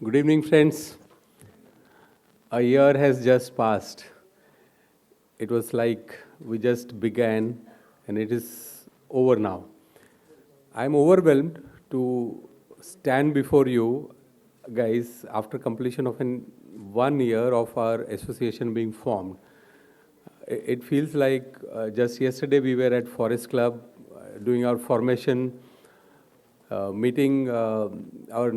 Good evening, friends. A year has just passed. It was like we just began and it is over now. I'm overwhelmed to stand before you guys after completion of 1 year of our association being formed. It feels like just yesterday we were at Forest Club doing our formation, meeting our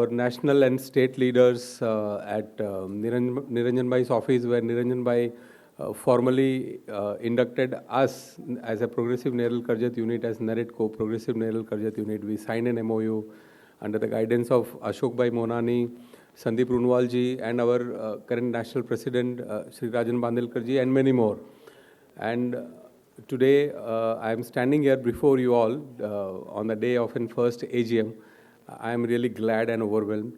national and state leaders at Niranjan Bhai's office, where Niranjan Bhai formally inducted us as a progressive NERAL Karjat unit as Naredco, progressive NERAL Karjat unit. We signed an MOU under the guidance of Ashok Bhai Monani, Sandeep Runwal ji, and our current national president, Sri Rajan Bandelkar ji, and many more. And today, I am standing here before you all on the day of an first AGM. I am really glad and overwhelmed.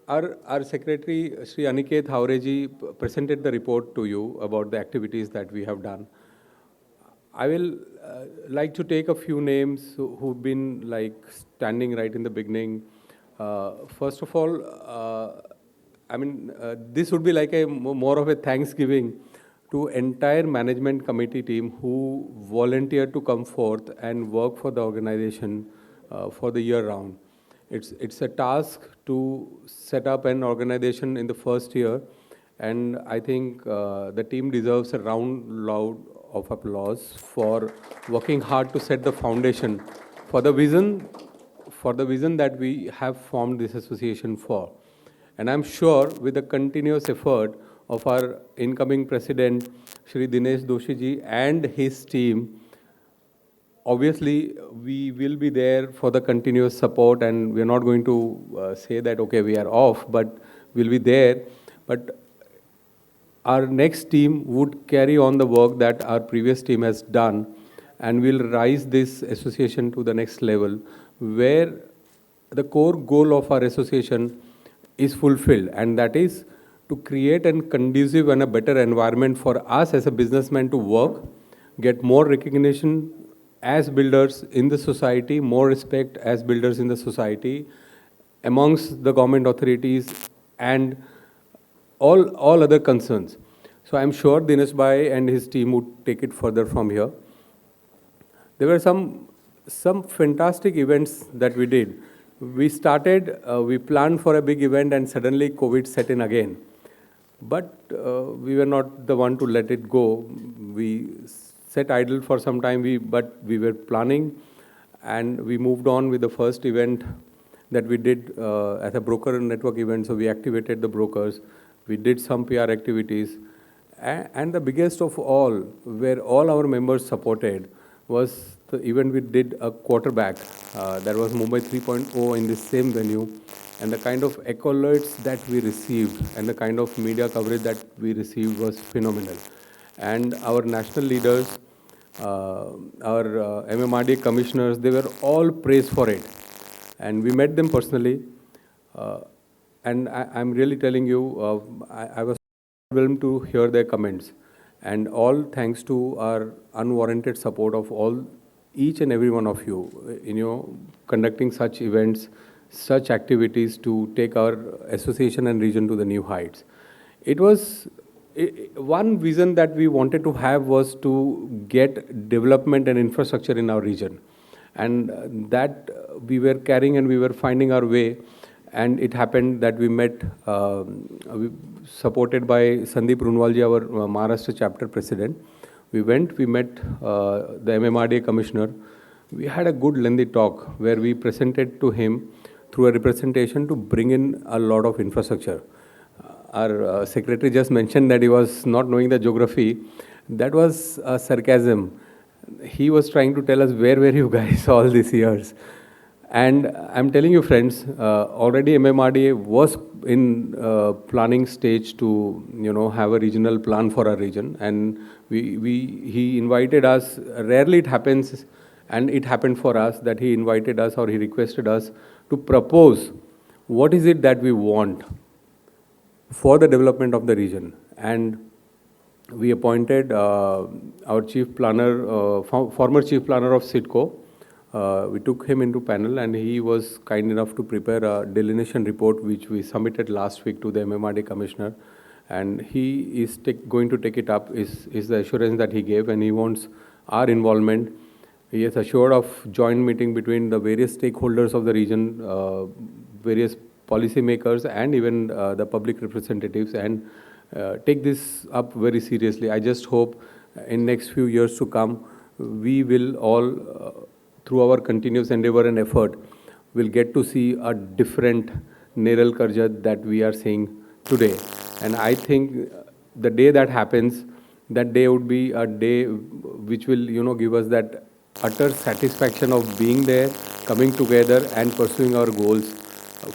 Our secretary, Sri Aniket Haureji, presented the report to you about the activities that we have done. I will like to take a few names who've been like standing right in the beginning. First of all, this would be like a more of a Thanksgiving to entire management committee team who volunteered to come forth and work for the organization for the year round. It's a task to set up an organization in the first year, and I think the team deserves a round of applause for working hard to set the foundation for the vision that we have formed this association for. And I'm sure with the continuous effort of our incoming president, Shri Dinesh Doshi ji, and his team, obviously we will be there for the continuous support, and we are not going to say that, okay, we are off, but we'll be there. But our next team would carry on the work that our previous team has done, and we'll rise this association to the next level, where the core goal of our association is fulfilled, and that is to create a conducive and a better environment for us as a businessman to work, get more recognition as builders in the society, more respect as builders in the society, amongst the government authorities and all other concerns. So I'm sure Dinesh Bhai and his team would take it further from here. There were some fantastic events that we did. We planned for a big event, and suddenly COVID set in again. But we were not the one to let it go. We sat idle for some time, but we were planning, and we moved on with the first event that we did as a broker network event. So we activated the brokers. We did some PR activities. And the biggest of all, where all our members supported, was the event we did a quarterback. That was Mumbai 3.0 in the same venue. And the kind of accolades that we received and the kind of media coverage that we received was phenomenal. And our national leaders, our MMRD commissioners, they were all praised for it. And we met them personally. And I'm really telling you, I was overwhelmed to hear their comments. And all thanks to our unwarranted support of each and every one of you, conducting such events, such activities to take our association and region to the new heights. It was one vision that we wanted to have was to get development and infrastructure in our region. And that we were carrying and we were finding our way. And it happened that we met, supported by Sandeep Runwalji, our Maharashtra chapter president. We met the MMRDA commissioner. We had a good lengthy talk where we presented to him through a representation to bring in a lot of infrastructure. Our secretary just mentioned that he was not knowing the geography. That was sarcasm. He was trying to tell us, where were you guys all these years? And I'm telling you, friends, already MMRDA was in planning stage to, have a regional plan for our region. And he invited us. Rarely it happens, and it happened for us that he invited us or he requested us to propose what is it that we want for the development of the region. And we appointed our chief planner, former chief planner of CIDCO, we took him into panel, and he was kind enough to prepare a delineation report, which we submitted last week to the MMRD commissioner. And he is going to take it up, is the assurance that he gave, and he wants our involvement. He has assured of joint meeting between the various stakeholders of the region, various policymakers, and even the public representatives, and take this up very seriously. I just hope in next few years to come, we will all, through our continuous endeavor and effort, will get to see a different NERAL KARJAT that we are seeing today. And I think the day that happens, that day would be a day which will, give us that utter satisfaction of being there, coming together and pursuing our goals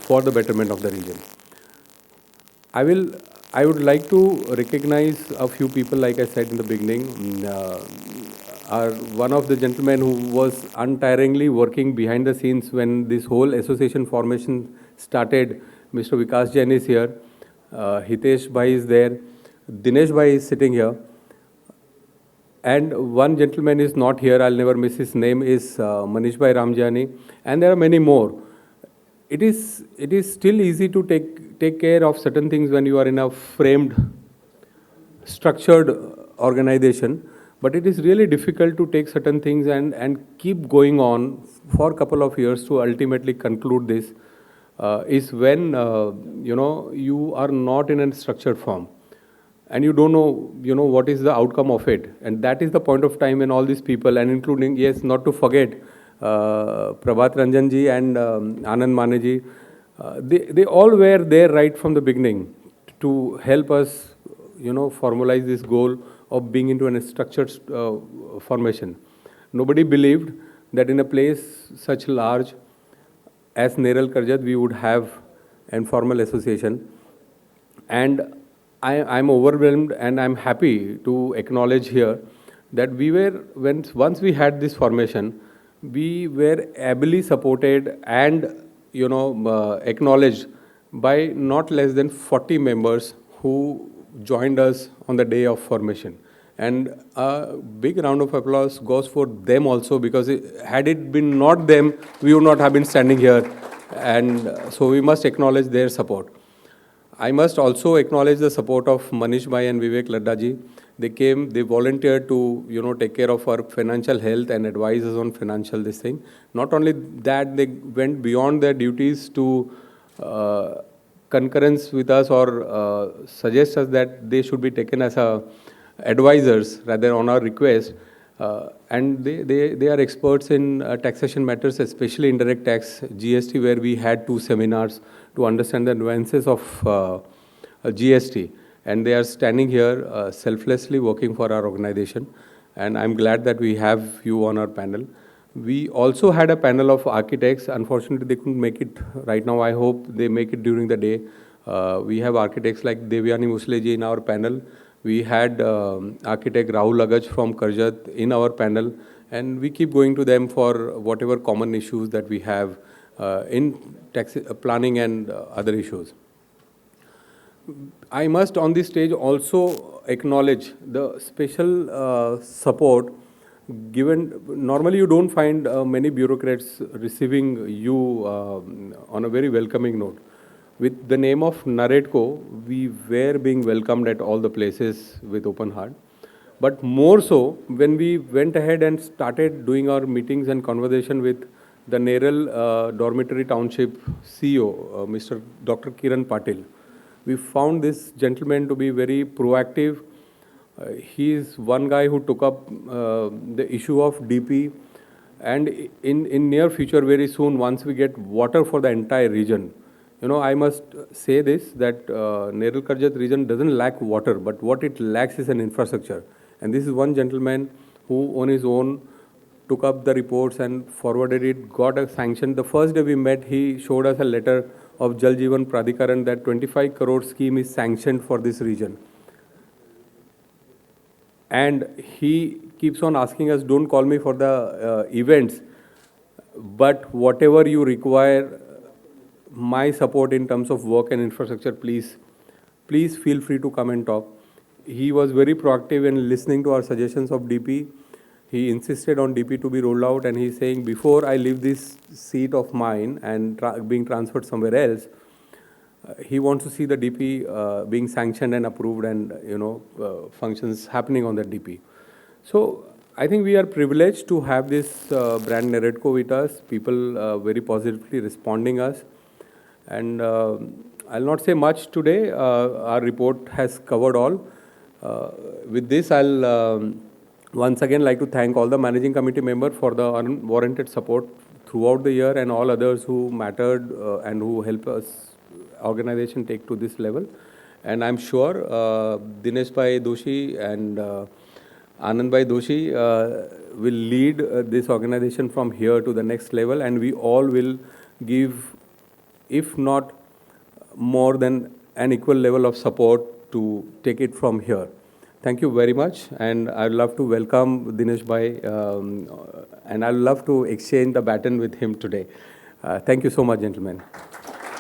for the betterment of the region. I would like to recognize a few people, like I said in the beginning. One of the gentlemen who was untiringly working behind the scenes when this whole association formation started, Mr. Vikas Jain is here. Hitesh Bhai is there. Dinesh Bhai is sitting here. And one gentleman is not here, I'll never miss his name, is Manish Bhai Ramjani. And there are many more. It is still easy to take care of certain things when you are in a framed, structured organization. But it is really difficult to take certain things and keep going on for a couple of years to ultimately conclude this, is when, you are not in a structured form. And you don't know, what is the outcome of it. And that is the point of time when all these people, and including, yes, not to forget, Prabhat Ranjanji and Anand Maneji, they all were there right from the beginning to help us, formalize this goal of being into a structured formation. Nobody believed that in a place such large as NERAL KARJAT, we would have an informal association. And I'm overwhelmed, and I'm happy to acknowledge here that once we had this formation, we were ably supported and acknowledged by not less than 40 members who joined us on the day of formation. And a big round of applause goes for them also, because had it been not them, we would not have been standing here. And so we must acknowledge their support. I must also acknowledge the support of Manish Bhai and Vivek Laddaji. They volunteered to, take care of our financial health and advise us on financial this thing. Not only that, they went beyond their duties to concurrence with us or suggest us that they should be taken as advisors rather on our request. And they are experts in taxation matters, especially indirect tax, GST, where we had 2 seminars to understand the nuances of GST. And they are standing here selflessly working for our organization. And I'm glad that we have you on our panel. We also had a panel of architects. Unfortunately, they couldn't make it right now. I hope they make it during the day. We have architects like Devyani Musleji in our panel. We had architect Rahul Agaj from Karjat in our panel. And we keep going to them for whatever common issues that we have in tax planning and other issues. I must on this stage also acknowledge the special support given. Normally you don't find many bureaucrats receiving you on a very welcoming note. With the name of Naredco, we were being welcomed at all the places with open heart. But more so, when we went ahead and started doing our meetings and conversation with the NERAL Dormitory Township CEO, Mr. Dr. Kiran Patil, we found this gentleman to be very proactive. He is one guy who took up the issue of DP, and in near future, very soon, once we get water for the entire region, I must say this, that NERAL KARJAT region doesn't lack water, but what it lacks is an infrastructure. And this is one gentleman who on his own took up the reports and forwarded it, got a sanction. The first day we met, he showed us a letter of Jal Jeevan Pradhikaran that 25 crore scheme is sanctioned for this region. And he keeps on asking us, don't call me for the events, but whatever you require, my support in terms of work and infrastructure, please feel free to come and talk. He was very proactive in listening to our suggestions of DP. He insisted on DP to be rolled out, and he's saying, before I leave this seat of mine and being transferred somewhere else, he wants to see the DP being sanctioned and approved, and functions happening on that DP. So I think we are privileged to have this brand Naredco with us. People very positively responding us, and I'll not say much today. Our report has covered all. With this, I'll once again like to thank all the managing committee members for the unwarranted support throughout the year, and all others who mattered and who helped us organization take to this level. And I'm sure Dinesh Bhai Doshi and Anand Bhai Doshi will lead this organization from here to the next level, and we all will give, if not more than an equal level of support to take it from here. Thank you very much, and I'd love to welcome Dinesh Bhai, and I'd love to exchange the baton with him today. Thank you so much, gentlemen.